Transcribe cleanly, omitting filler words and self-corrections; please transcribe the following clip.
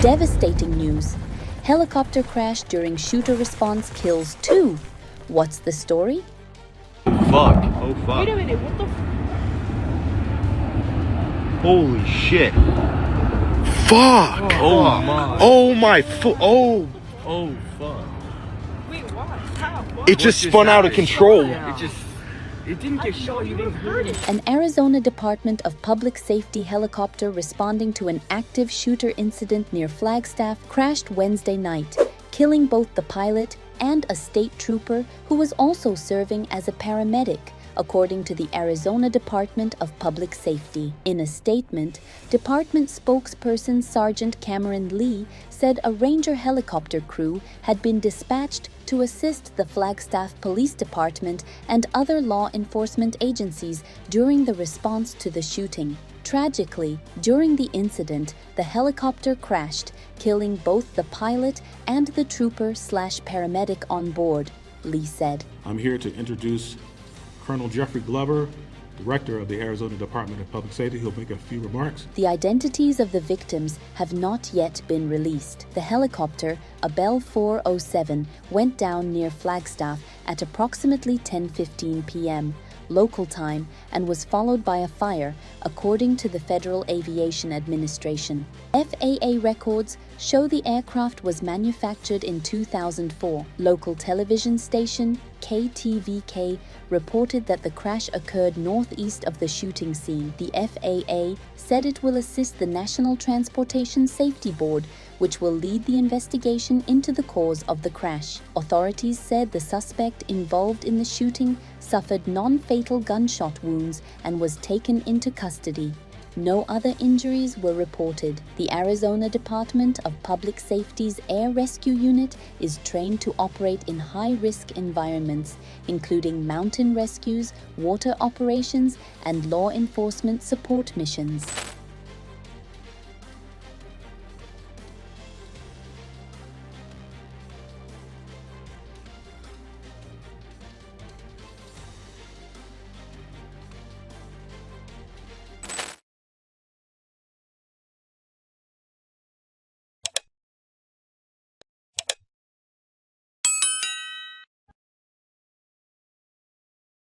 Devastating news. Helicopter crash during shooter response kills 2. What's the story? Fuck. Oh fuck. Wait a minute, what the Holy shit. Fuck! Oh my. Oh my Oh! Oh fuck. Wait, what? How? What? It just spun out of control. It didn't get shot, you didn't hurt it. An Arizona Department of Public Safety helicopter responding to an active shooter incident near Flagstaff crashed Wednesday night, killing both the pilot and a state trooper who was also serving as a paramedic, according to the Arizona Department of Public Safety. In a statement, department spokesperson Sergeant Cameron Lee said a Ranger helicopter crew had been dispatched to assist the Flagstaff Police Department and other law enforcement agencies during the response to the shooting. Tragically, during the incident, the helicopter crashed, killing both the pilot and the trooper/paramedic on board, Lee said. I'm here to introduce Colonel Jeffrey Glover, Director of the Arizona Department of Public Safety. He'll make a few remarks. The identities of the victims have not yet been released. The helicopter, a Bell 407, went down near Flagstaff at approximately 10:15 p.m. local time and was followed by a fire, according to the Federal Aviation Administration. FAA records show the aircraft was manufactured in 2004. Local television station KTVK reported that the crash occurred northeast of the shooting scene. The FAA said it will assist the National Transportation Safety Board, which will lead the investigation into the cause of the crash. Authorities said the suspect involved in the shooting suffered non-fatal gunshot wounds and was taken into custody. No other injuries were reported. The Arizona Department of Public Safety's Air Rescue Unit is trained to operate in high-risk environments, including mountain rescues, water operations, and law enforcement support missions.